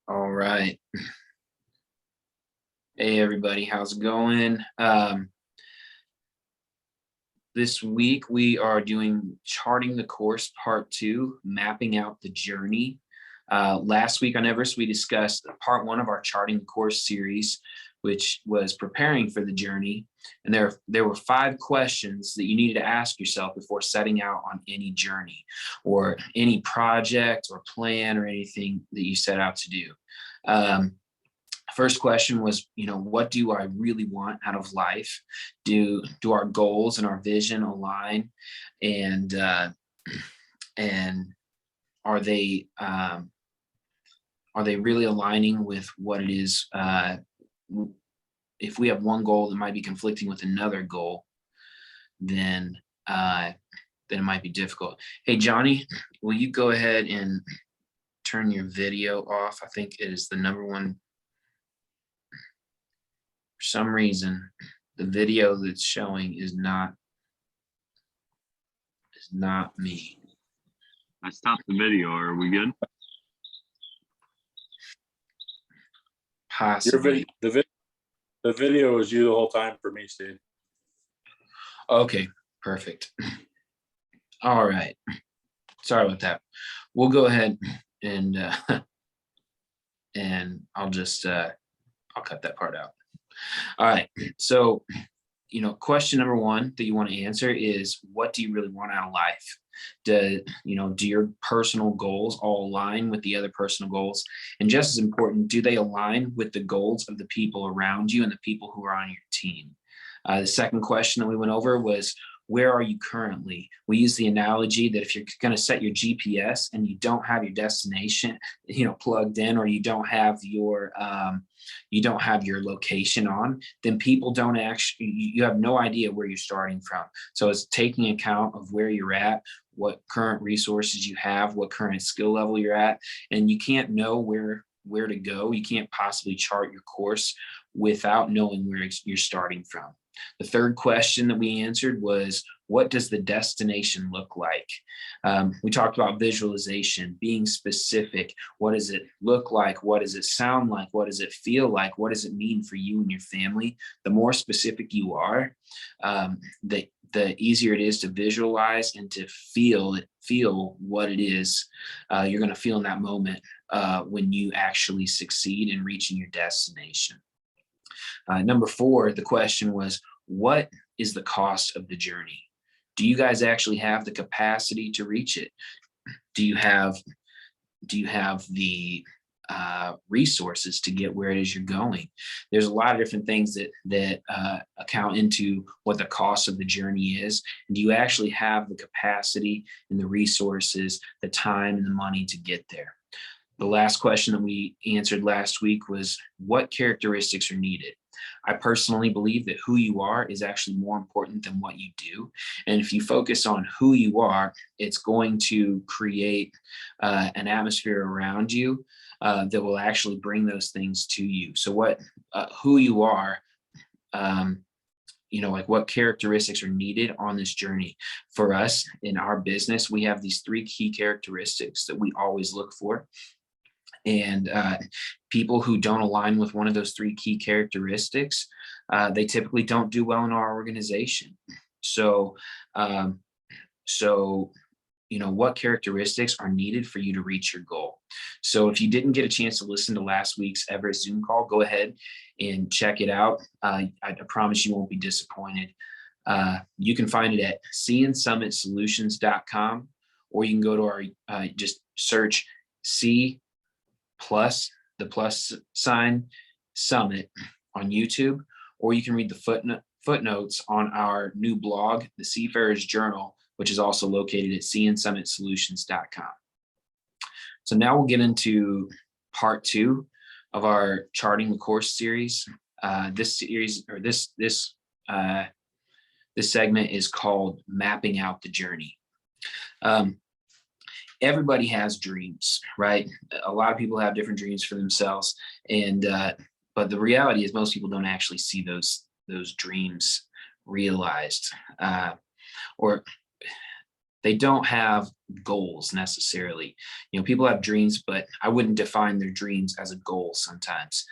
All right. Hey, everybody. How's it going? This week we are doing Charting the Course Part 2, Mapping Out the Journey. Last week on Everest, we discussed Part 1 of our Charting the Course series, which was preparing for the journey. And there were 5 questions that you needed to ask yourself before setting out on any journey or any project or plan or anything that you set out to do. First question was, what do I really want out of life? Do our goals and our vision align? And and are they really aligning with what it is? If we have one goal that might be conflicting with another goal, then it might be difficult. Hey, Johnny, will you go ahead and turn your video off? I think it is the number one. For some reason, the video that's showing is not me. I stopped the video. Are we good? Possibly. The video is you the whole time for me, Steve. Okay, perfect. All right. Sorry about that. We'll go ahead and I'll just I'll cut that part out. All right. So, question number 1 that you want to answer is, what do you really want out of life? Do your personal goals all align with the other personal goals? And just as important, do they align with the goals of the people around you and the people who are on your team? The second question that we went over was, where are you currently? We use the analogy that if you're going to set your GPS and you don't have your destination, plugged in, or you don't have your location on, then people don't you have no idea where you're starting from. So it's taking account of where you're at, what current resources you have, what current skill level you're at, and you can't know where to go. You can't possibly chart your course without knowing where you're starting from. The third question that we answered was, what does the destination look like? We talked about visualization, being specific. What does it look like? What does it sound like? What does it feel like? What does it mean for you and your family? The more specific you are, the easier it is to visualize and to feel what it is you're going to feel in that moment when you actually succeed in reaching your destination. Number 4, the question was, what is the cost of the journey? Do you guys actually have the capacity to reach it? Do you have the resources to get where it is you're going? There's a lot of different things that account into what the cost of the journey is. And do you actually have the capacity and the resources, the time and the money to get there? The last question that we answered last week was, what characteristics are needed? I personally believe that who you are is actually more important than what you do. And if you focus on who you are, it's going to create an atmosphere around you that will actually bring those things to you. So who you are, like what characteristics are needed on this journey. For us in our business, we have these 3 key characteristics that we always look for. And people who don't align with one of those 3 key characteristics, they typically don't do well in our organization. So, what characteristics are needed for you to reach your goal? So if you didn't get a chance to listen to last week's Everest Zoom call, go ahead and check it out. I promise you won't be disappointed. You can find it at SeaPlussolutions.com, or you can go to our, just search C+ the plus sign Summit on YouTube, or you can read the footnotes on our new blog, the Seafarer's Journal, which is also located at SeaPlussolutions.com. So now we'll get into part 2 of our Charting the Course series. This segment is called Mapping Out the Journey. Everybody has dreams, right? A lot of people have different dreams for themselves, and but the reality is most people don't actually see those dreams realized, or they don't have goals necessarily. People have dreams, but I wouldn't define their dreams as a goal sometimes.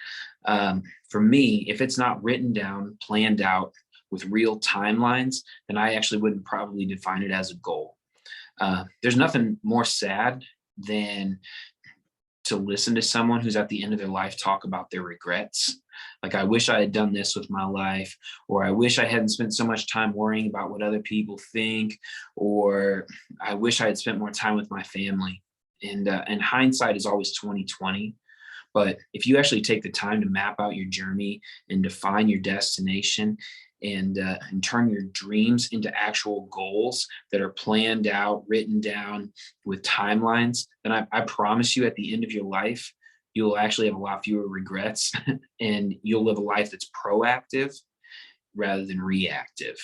For me, if it's not written down, planned out with real timelines, then I actually wouldn't probably define it as a goal. There's nothing more sad than to listen to someone who's at the end of their life talk about their regrets. Like, I wish I had done this with my life, or I wish I hadn't spent so much time worrying about what other people think, or I wish I had spent more time with my family. And hindsight is always 2020. But if you actually take the time to map out your journey and define your destination, and turn your dreams into actual goals that are planned out, written down with timelines, then I promise you, at the end of your life, you'll actually have a lot fewer regrets and you'll live a life that's proactive rather than reactive.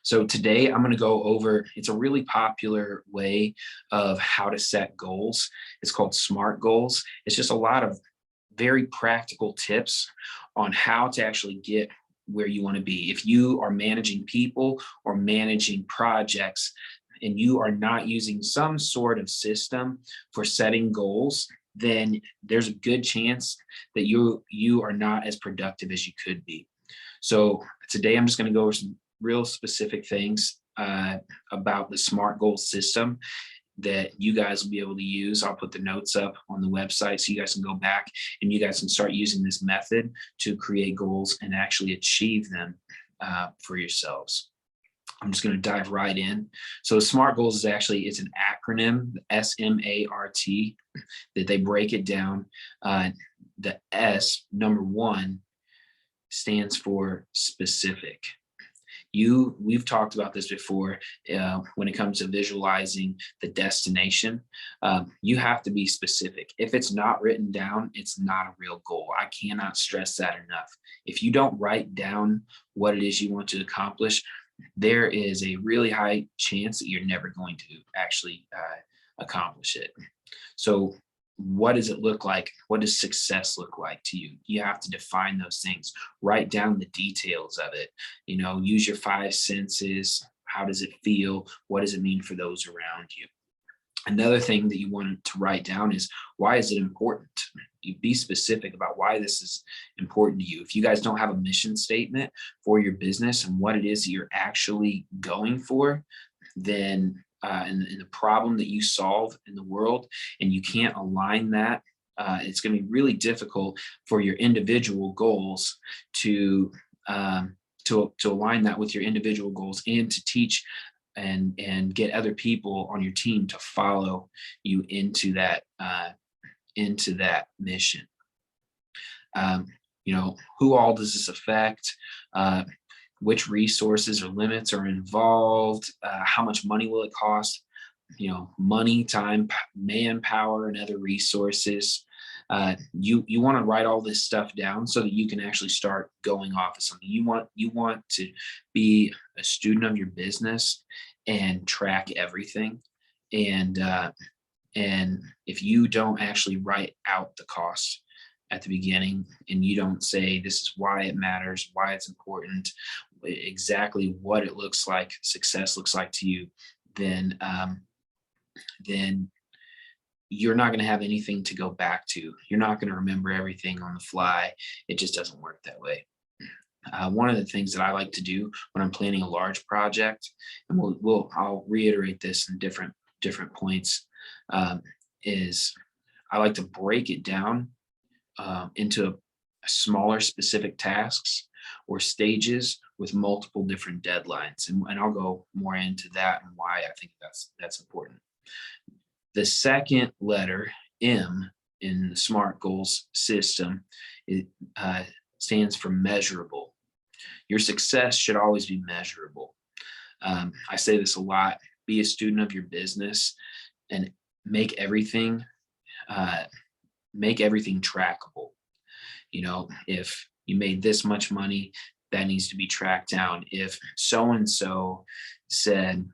So today I'm going to go over, it's a really popular way of how to set goals. It's called SMART goals. It's just a lot of very practical tips on how to actually get where you want to be. If you are managing people or managing projects and you are not using some sort of system for setting goals, then there's a good chance that you are not as productive as you could be. So today I'm just going to go over some real specific things about the SMART goal system that you guys will be able to use. I'll put the notes up on the website so you guys can go back and you guys can start using this method to create goals and actually achieve them for yourselves. I'm just going to dive right in. So SMART goals is actually, it's an acronym, SMART, that they break it down. The S, number 1, stands for specific. We've talked about this before when it comes to visualizing the destination. You have to be specific. If it's not written down, it's not a real goal. I cannot stress that enough. If you don't write down what it is you want to accomplish, there is a really high chance that you're never going to actually accomplish it. So what does it look like? What does success look like to you? You have to define those things. Write down the details of it. Use your 5 senses. How does it feel? What does it mean for those around you? Another thing that you want to write down is, why is it important? You be specific about why this is important to you. If you guys don't have a mission statement for your business and what it is that you're actually going for, then and the problem that you solve in the world, and you can't align that, it's going to be really difficult for your individual goals to align that with your individual goals, and to teach and get other people on your team to follow you into that mission. Who all does this affect? Which resources or limits are involved? How much money will it cost? Money, time, manpower, and other resources. You want to write all this stuff down so that you can actually start going off of something. You want to be a student of your business and track everything. And if you don't actually write out the costs at the beginning, and you don't say, this is why it matters, why it's important, exactly what it looks like, success looks like to you, then you're not going to have anything to go back to. You're not going to remember everything on the fly. It just doesn't work that way. One of the things that I like to do when I'm planning a large project, and I'll reiterate this in different points, is I like to break it down into smaller specific tasks or stages with multiple different deadlines. And I'll go more into that and why I think that's important. The second letter, M, in the SMART goals system, it stands for measurable. Your success should always be measurable. I say this a lot: be a student of your business and make everything trackable. If you made this much money, that needs to be tracked down. If so-and-so said,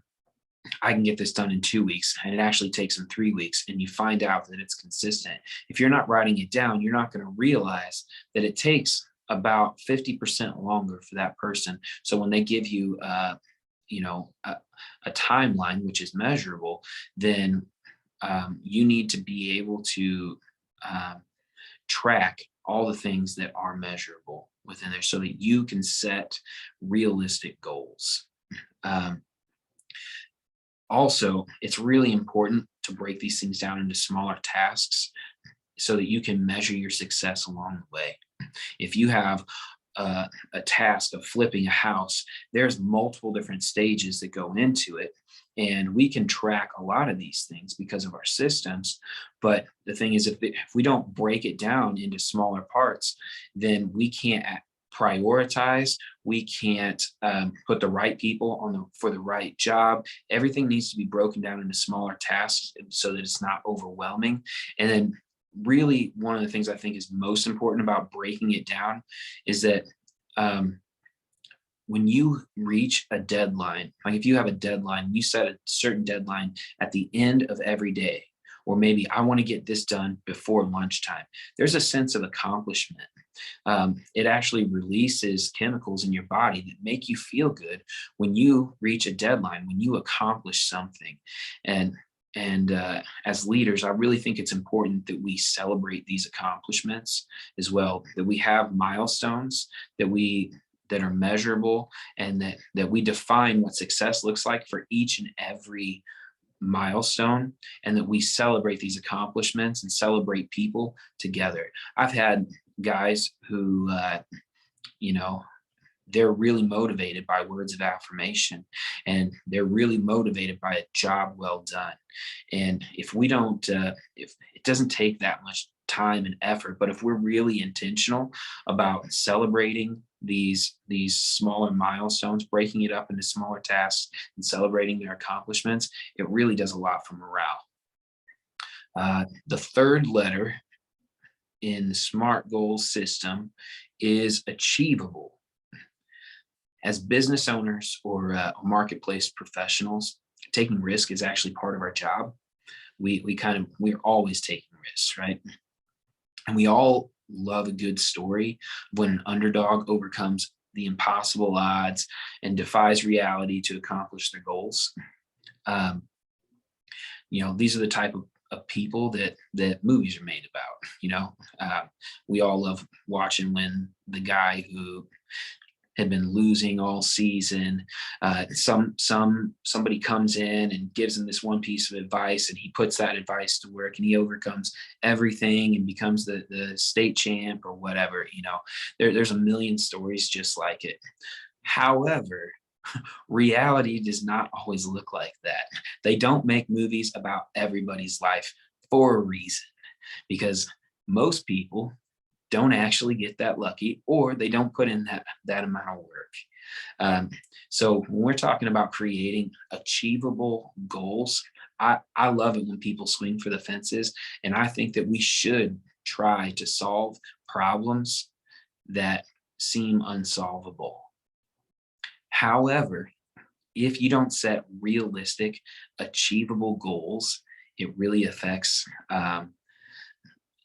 I can get this done in 2 weeks, and it actually takes them 3 weeks, and you find out that it's consistent, if you're not writing it down, you're not going to realize that it takes about 50% longer for that person. So when they give you a timeline which is measurable, then you need to be able to um, track all the things that are measurable within there so that you can set realistic goals. Um, Also, it's really important to break these things down into smaller tasks so that you can measure your success along the way. If you have a task of flipping a house, there's multiple different stages that go into it. And we can track a lot of these things because of our systems. But the thing is, if we don't break it down into smaller parts, then we can't prioritize. We can't put the right people on for the right job. Everything needs to be broken down into smaller tasks so that it's not overwhelming. And then really one of the things I think is most important about breaking it down is that um, when you reach a deadline, like if you have a deadline, you set a certain deadline at the end of every day, or maybe I want to get this done before lunchtime, there's a sense of accomplishment. It actually releases chemicals in your body that make you feel good when you reach a deadline, when you accomplish something. And as leaders, I really think it's important that we celebrate these accomplishments as well. That we have milestones that are measurable, and that we define what success looks like for each and every milestone, and that we celebrate these accomplishments and celebrate people together. I've had guys who, you know, they're really motivated by words of affirmation, and they're really motivated by a job well done. And if we don't, if it doesn't take that much time and effort, but if we're really intentional about celebrating these smaller milestones, breaking it up into smaller tasks and celebrating their accomplishments, it really does a lot for morale. The third letter in the SMART goals system is achievable. As business owners or marketplace professionals, taking risk is actually part of our job. We're always taking risks, right? And we all love a good story when an underdog overcomes the impossible odds and defies reality to accomplish their goals. Um, these are the type of people that movies are made about. We all love watching when the guy who had been losing all season. Somebody comes in and gives him this one piece of advice, and he puts that advice to work, and he overcomes everything and becomes the state champ or whatever. There's a million stories just like it. However, reality does not always look like that. They don't make movies about everybody's life for a reason, because most people don't actually get that lucky, or they don't put in that amount of work. So when we're talking about creating achievable goals, I love it when people swing for the fences, and I think that we should try to solve problems that seem unsolvable. However, if you don't set realistic, achievable goals, it really affects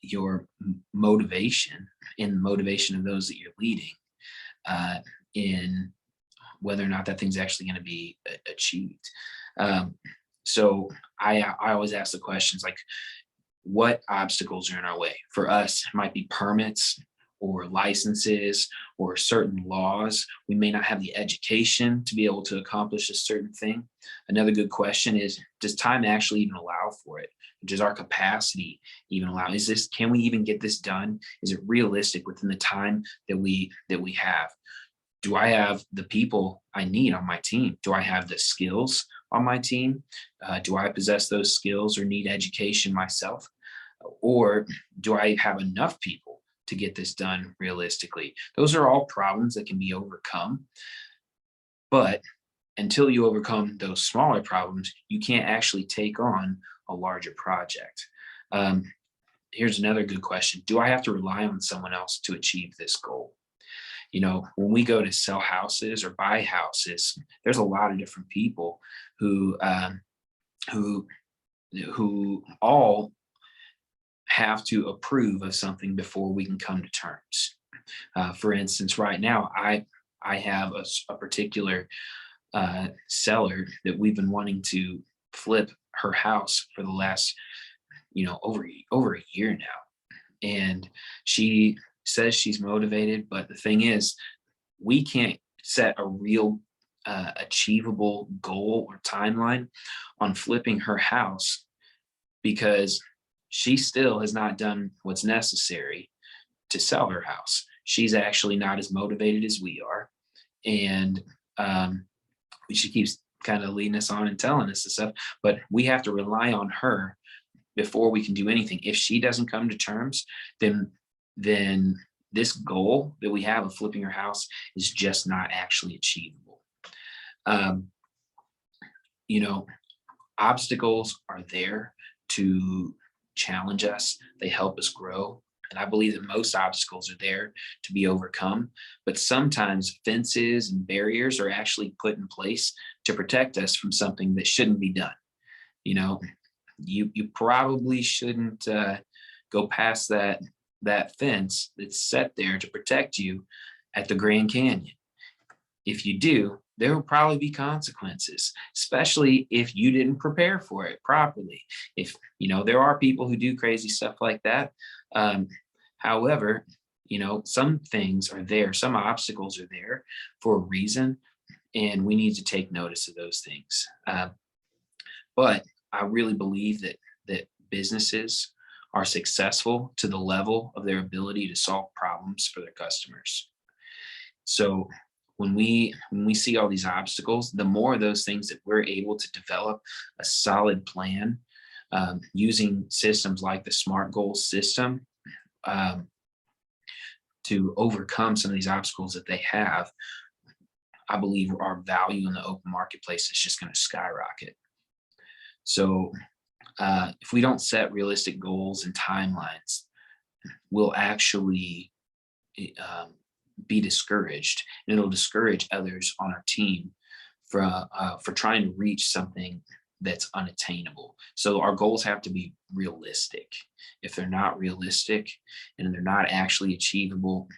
your motivation and the motivation of those that you're leading in whether or not that thing's actually going to be achieved. So I always ask the questions like, what obstacles are in our way? For us, it might be permits or licenses or certain laws. We may not have the education to be able to accomplish a certain thing. Another good question is, does time actually even allow for it? Does our capacity even allow? Can we even get this done? Is it realistic within the time that we have? Do I have the people I need on my team? Do I have the skills on my team? Do I possess those skills or need education myself? Or do I have enough people to get this done realistically? Those are all problems that can be overcome. But until you overcome those smaller problems, you can't actually take on a larger project. Here's another good question. Do I have to rely on someone else to achieve this goal? When we go to sell houses or buy houses, there's a lot of different people who all have to approve of something before we can come to terms. For instance, right now, I have a particular seller that we've been wanting to flip her house for the last, over a year now. And she says she's motivated, but the thing is, we can't set a real achievable goal or timeline on flipping her house because she still has not done what's necessary to sell her house. She's actually not as motivated as we are. And she keeps kind of leading us on and telling us this stuff, but we have to rely on her before we can do anything. If she doesn't come to terms, then this goal that we have of flipping her house is just not actually achievable. You know, obstacles are there to challenge us. They help us grow. And I believe that most obstacles are there to be overcome, but sometimes fences and barriers are actually put in place to protect us from something that shouldn't be done. You know, you probably shouldn't go past that fence that's set there to protect you at the Grand Canyon. If you do, there will probably be consequences, especially if you didn't prepare for it properly. If, there are people who do crazy stuff like that. However, some things are there, some obstacles are there for a reason, and we need to take notice of those things. But I really believe that businesses are successful to the level of their ability to solve problems for their customers. So when we see all these obstacles, the more of those things that we're able to develop a solid plan using systems like the SMART goals system to overcome some of these obstacles that they have, I believe our value in the open marketplace is just going to skyrocket. So if we don't set realistic goals and timelines, we'll actually be discouraged, and it'll discourage others on our team for trying to reach something that's unattainable. So our goals have to be realistic. If they're not realistic and they're not actually achievable,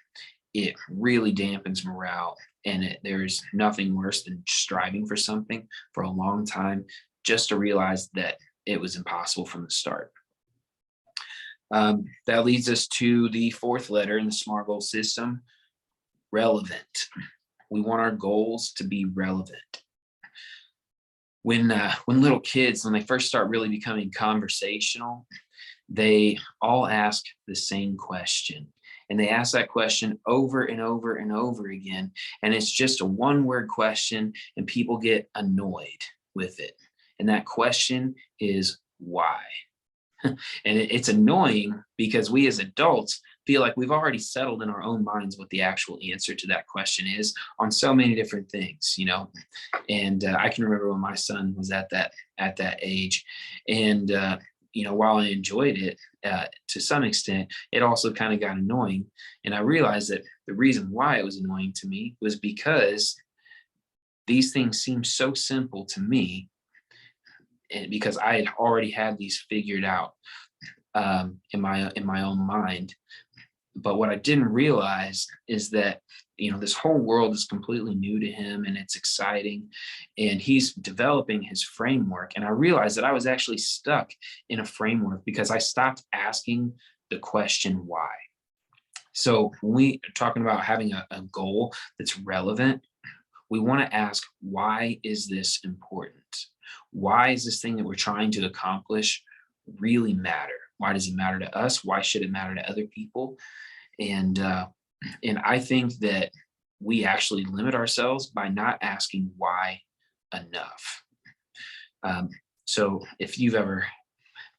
it really dampens morale. And there's nothing worse than striving for something for a long time just to realize that it was impossible from the start. That leads us to the fourth letter in the SMART goal system, relevant. We want our goals to be relevant. When little kids, when they first start really becoming conversational, they all ask the same question. And they ask that question over and over and over again. And it's just a one-word question, and people get annoyed with it. And that question is why? And it's annoying because we as adults feel like we've already settled in our own minds what the actual answer to that question is on so many different things, And I can remember when my son was at that age, and while I enjoyed it to some extent, it also kind of got annoying. And I realized that the reason why it was annoying to me was because these things seem so simple to me, and because I had already had these figured out in my own mind. But what I didn't realize is that this whole world is completely new to him, and it's exciting, and he's developing his framework. And I realized that I was actually stuck in a framework because I stopped asking the question why. So when we are talking about having a goal that's relevant, we want to ask, why is this important? Why is this thing that we're trying to accomplish really matter? Why does it matter to us? Why should it matter to other people? And I think that we actually limit ourselves by not asking why enough. So if you've ever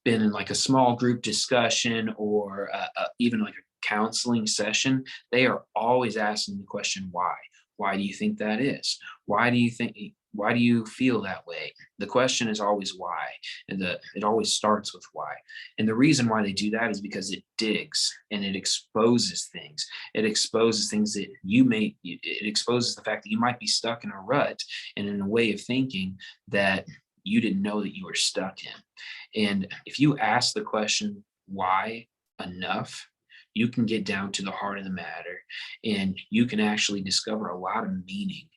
been in like a small group discussion or even like a counseling session, they are always asking the question why. Why do you think that is? Why do you feel that way? The question is always why, and it always starts with why. And the reason why they do that is because it digs and it exposes things. It exposes things that it exposes the fact that you might be stuck in a rut and in a way of thinking that you didn't know that you were stuck in. And if you ask the question why enough, you can get down to the heart of the matter, and you can actually discover a lot of meaning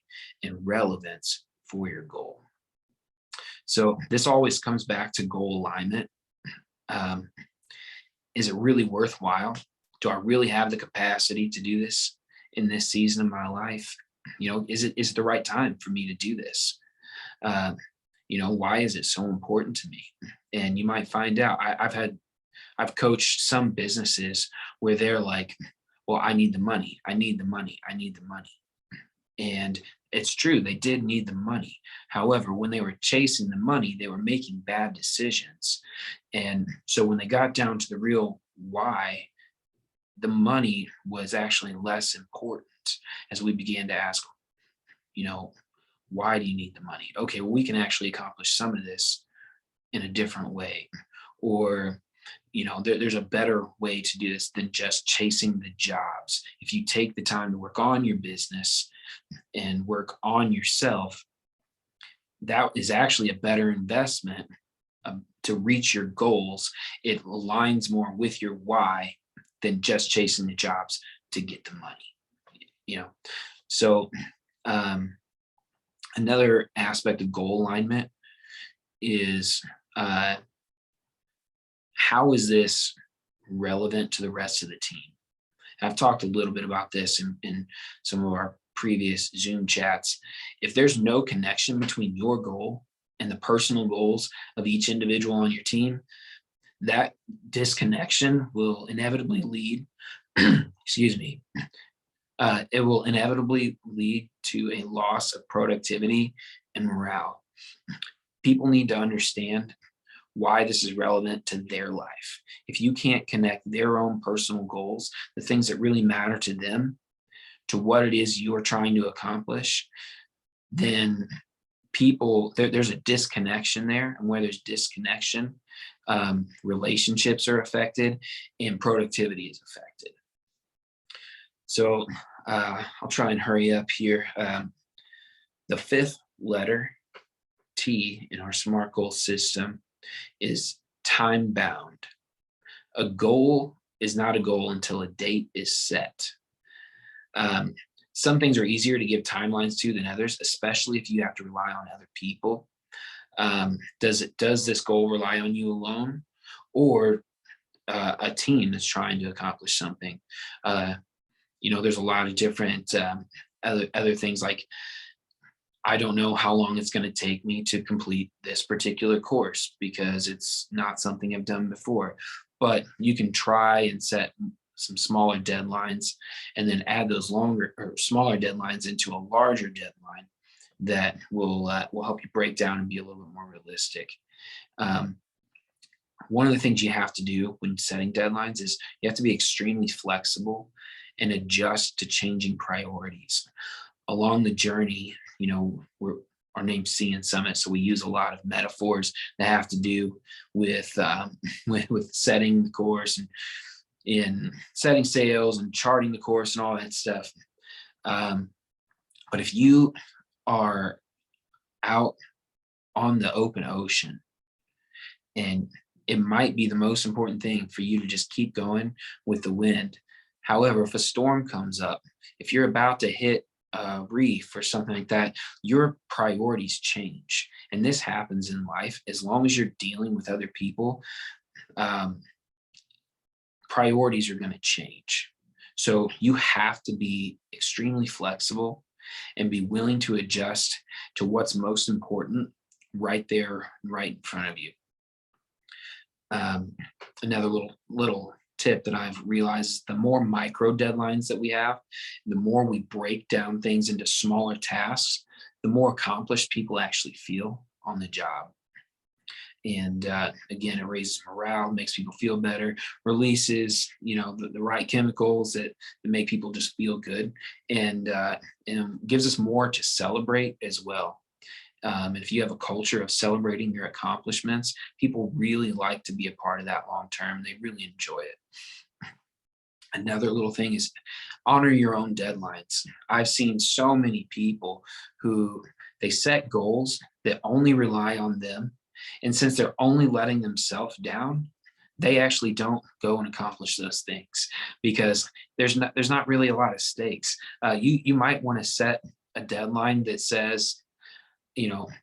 and relevance for your goal. So this always comes back to goal alignment. Is it really worthwhile? Do I really have the capacity to do this in this season of my life? Is it the right time for me to do this? Why is it so important to me? And you might find out. I've coached some businesses where they're like, well, I need the money. I need the money. I need the money. And it's true, they did need the money. However, when they were chasing the money, they were making bad decisions. And so when they got down to the real why, the money was actually less important as we began to ask, why do you need the money? Okay, well, we can actually accomplish some of this in a different way. Or, there's a better way to do this than just chasing the jobs. If you take the time to work on your business and work on yourself, that is actually a better investment to reach your goals. It aligns more with your why than just chasing the jobs to get the money. So another aspect of goal alignment is how is this relevant to the rest of the team? I've talked a little bit about this in some of our previous Zoom chats. If there's no connection between your goal and the personal goals of each individual on your team, that disconnection will inevitably lead, excuse me, it will inevitably lead to a loss of productivity and morale. People need to understand why this is relevant to their life. If you can't connect their own personal goals, the things that really matter to them, to what it is you're trying to accomplish, then there's a disconnection there. And where there's disconnection, relationships are affected and productivity is affected. So I'll try and hurry up here. The fifth letter, T, in our SMART goal system is time bound. A goal is not a goal until a date is set. Some things are easier to give timelines to than others, especially if you have to rely on other people. Does this goal rely on you alone, or a team that's trying to accomplish something? There's a lot of different other things, like I don't know how long it's going to take me to complete this particular course because it's not something I've done before. But you can try and set some smaller deadlines and then add those longer or smaller deadlines into a larger deadline that will help you break down and be a little bit more realistic. One of the things you have to do when setting deadlines is you have to be extremely flexible and adjust to changing priorities. Along the journey, our name's Sea+Summit, so we use a lot of metaphors that have to do with setting the course and in setting sails and charting the course and all that stuff. But if you are out on the open ocean, and it might be the most important thing for you to just keep going with the wind. However, if a storm comes up, if you're about to hit a reef or something like that, your priorities change. And this happens in life. As long as you're dealing with other people, priorities are going to change. So you have to be extremely flexible and be willing to adjust to what's most important right there, right in front of you. Another little tip that I've realized is the more micro deadlines that we have, the more we break down things into smaller tasks, the more accomplished people actually feel on the job. And again, it raises morale, makes people feel better, releases, the right chemicals that make people just feel good, and gives us more to celebrate as well. And if you have a culture of celebrating your accomplishments, people really like to be a part of that long term. They really enjoy it. Another little thing is honor your own deadlines. I've seen so many people who they set goals that only rely on them. And since they're only letting themselves down, they actually don't go and accomplish those things because there's not really a lot of stakes. You might want to set a deadline that says,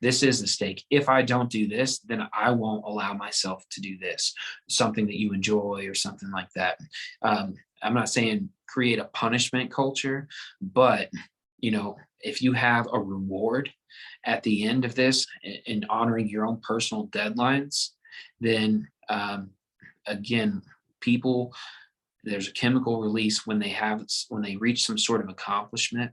this is the stake. If I don't do this, then I won't allow myself to do this, something that you enjoy or something like that. I'm not saying create a punishment culture, but if you have a reward at the end of this in honoring your own personal deadlines, then again, people, there's a chemical release when they reach some sort of accomplishment,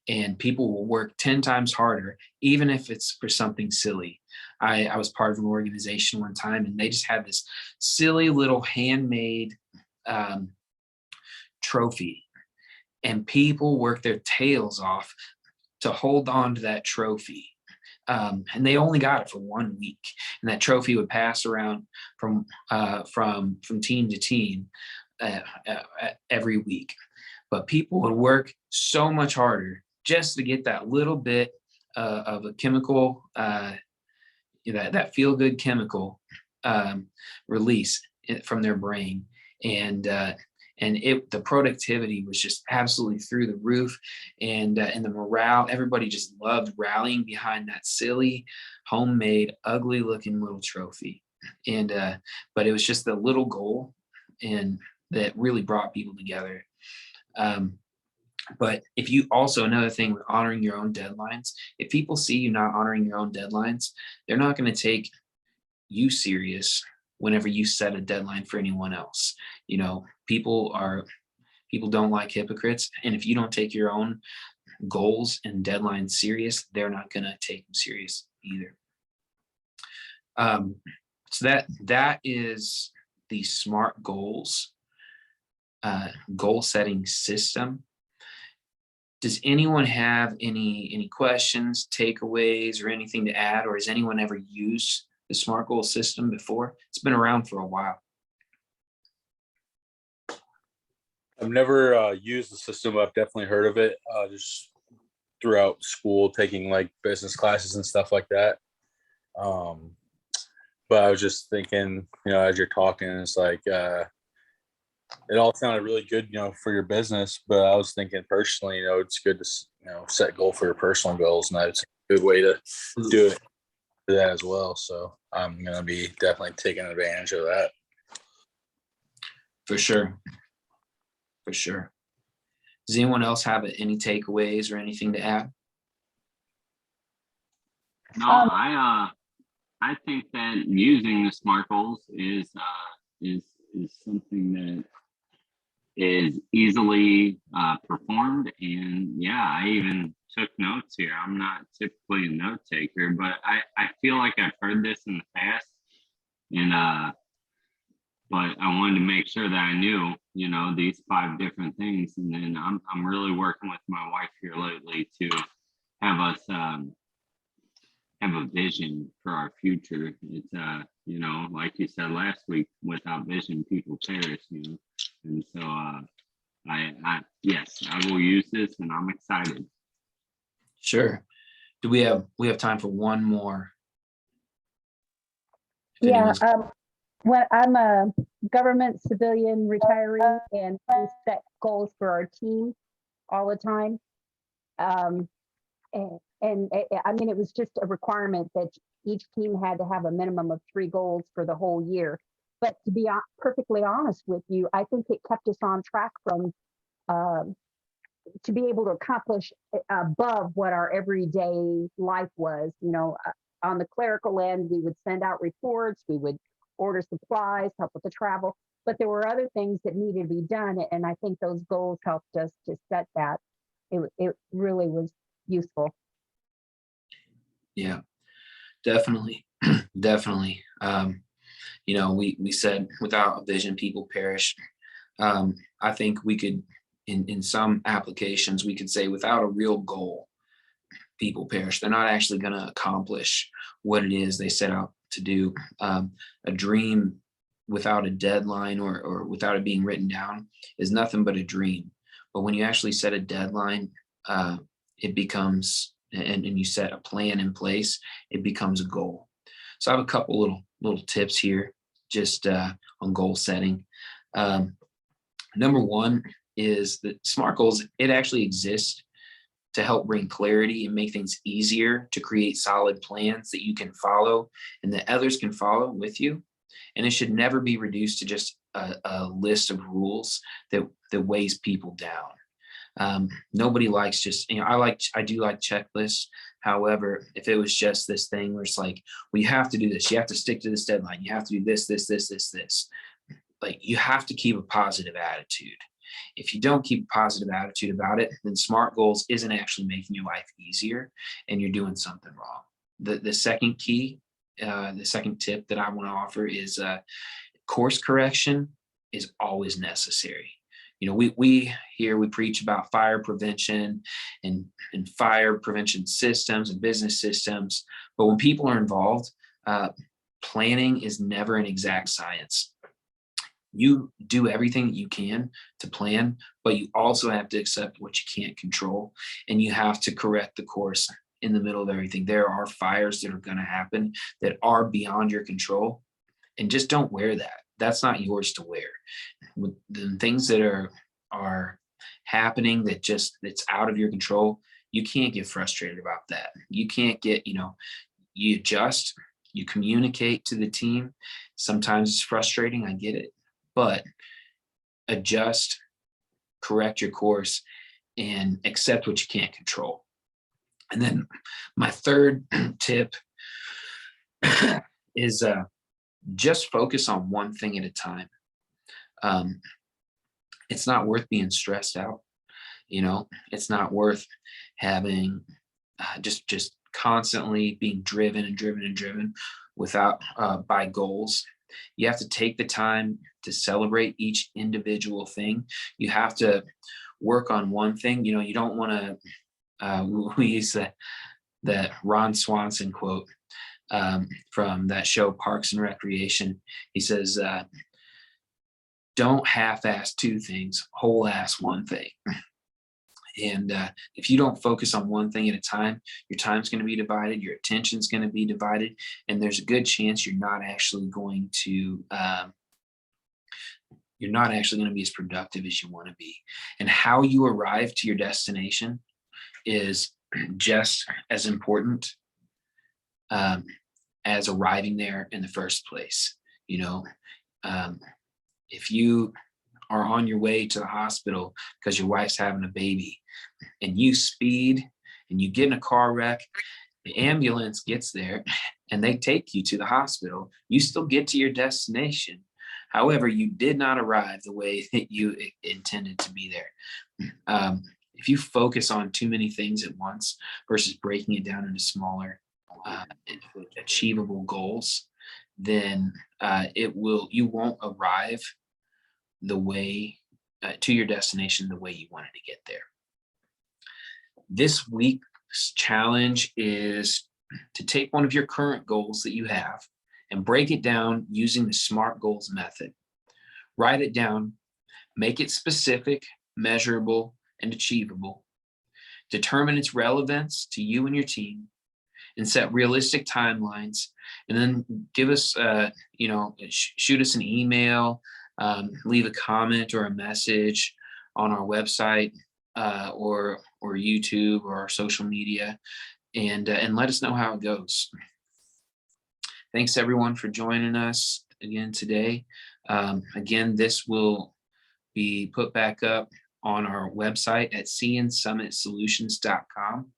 and people will work 10 times harder, even if it's for something silly. I was part of an organization one time, and they just had this silly little handmade trophy, and people worked their tails off to hold on to that trophy. And they only got it for 1 week, and that trophy would pass around from team to team every week. But people would work so much harder just to get that little bit of a chemical, that feel-good chemical release from their brain, and the productivity was just absolutely through the roof, and the morale. Everybody just loved rallying behind that silly, homemade, ugly-looking little trophy, and but it was just the little goal, and that really brought people together. But if you also, another thing with honoring your own deadlines, if people see you not honoring your own deadlines, they're not going to take you serious whenever you set a deadline for anyone else. People don't like hypocrites. And if you don't take your own goals and deadlines serious, they're not going to take them serious either. So that is the SMART goals goal setting system. Does anyone have any questions, takeaways, or anything to add, or has anyone ever used the SMART goal system before? It's been around for a while. I've never used the system. I've definitely heard of it just throughout school, taking like business classes and stuff like that. But I was just thinking, as you're talking, it's like it all sounded really good, for your business. But I was thinking personally, it's good to set goal for your personal goals, and that's a good way to do it for that as well. So I'm gonna be definitely taking advantage of that. For sure. For sure. Does anyone else have any takeaways or anything to add? No, I think that using the SMART goals is something that is easily performed. And yeah, I even took notes here. I'm not typically a note taker, but I feel like I've heard this in the past, and but I wanted to make sure that I knew, these 5 different things. And then I'm really working with my wife here lately to have us have a vision for our future. It's like you said last week, without vision, people perish. And so yes, I will use this, and I'm excited. Sure. Do we have time for one more? Yeah. When I'm a government civilian retiree, and we set goals for our team all the time. And I mean, it was just a requirement that each team had to have a minimum of 3 goals for the whole year. But to be perfectly honest with you, I think it kept us on track from to be able to accomplish above what our everyday life was. On the clerical end, we would send out reports, we would order supplies, help with the travel, but there were other things that needed to be done. And I think those goals helped us to set that. It really was useful. Yeah, definitely. Definitely. We said without a vision, people perish. I think we could, in some applications, we could say without a real goal, people perish. They're not actually going to accomplish what it is they set out to do. A dream without a deadline or without it being written down is nothing but a dream. But when you actually set a deadline, it becomes, and you set a plan in place, it becomes a goal. So I have a couple little tips here just on goal setting. Number one is that SMART goals, it actually exists to help bring clarity and make things easier to create solid plans that you can follow and that others can follow with you. And it should never be reduced to just a list of rules that weighs people down. Nobody likes just, I do like checklists. However, if it was just this thing where it's like, well, you have to do this, you have to stick to this deadline, you have to do this, like you have to keep a positive attitude. If you don't keep a positive attitude about it, then SMART goals isn't actually making your life easier and you're doing something wrong. The second key, the second tip that I want to offer is course correction is always necessary. We preach about fire prevention and fire prevention systems and business systems, but when people are involved, planning is never an exact science. You do everything that you can to plan, but you also have to accept what you can't control, and you have to correct the course in the middle of everything. There are fires that are going to happen that are beyond your control, and just don't wear that. That's not yours to wear. With the things that are happening that's out of your control, you can't get frustrated about that. You can't get, you adjust, you communicate to the team. Sometimes it's frustrating, I get it, but adjust, correct your course, and accept what you can't control. And then my third tip is just focus on one thing at a time. It's not worth being stressed out. It's not worth having just constantly being driven without by goals. You have to take the time to celebrate each individual thing. You have to work on one thing. You don't want to, we use that Ron Swanson quote from that show Parks and Recreation. He says, don't half-ass two things, whole-ass one thing. And if you don't focus on one thing at a time, your time's going to be divided, your attention's going to be divided, and there's a good chance you're not actually going to be as productive as you want to be. And how you arrive to your destination is just as important as arriving there in the first place. If you are on your way to the hospital because your wife's having a baby and you speed and you get in a car wreck, the ambulance gets there and they take you to the hospital, you still get to your destination. However, you did not arrive the way that you intended to be there. If you focus on too many things at once versus breaking it down into smaller achievable goals, then you won't arrive the way to your destination the way you wanted to get there. This week's challenge is to take one of your current goals that you have and break it down using the SMART goals method. Write it down, make it specific, measurable, and achievable. Determine its relevance to you and your team, and set realistic timelines. And then give us, shoot us an email, leave a comment or a message on our website or YouTube or our social media, and let us know how it goes. Thanks everyone for joining us again today. Again, this will be put back up on our website at SeaSummitSolutions.com.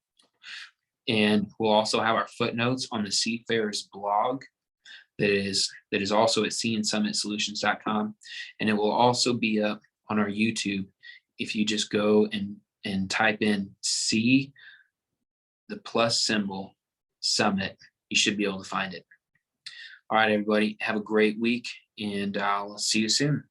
And we'll also have our footnotes on the Seafarers blog that is also at SeaSummitSolutions.com. And it will also be up on our YouTube. If you just go and type in C, the plus symbol, Summit, you should be able to find it. All right, everybody, have a great week, and I'll see you soon.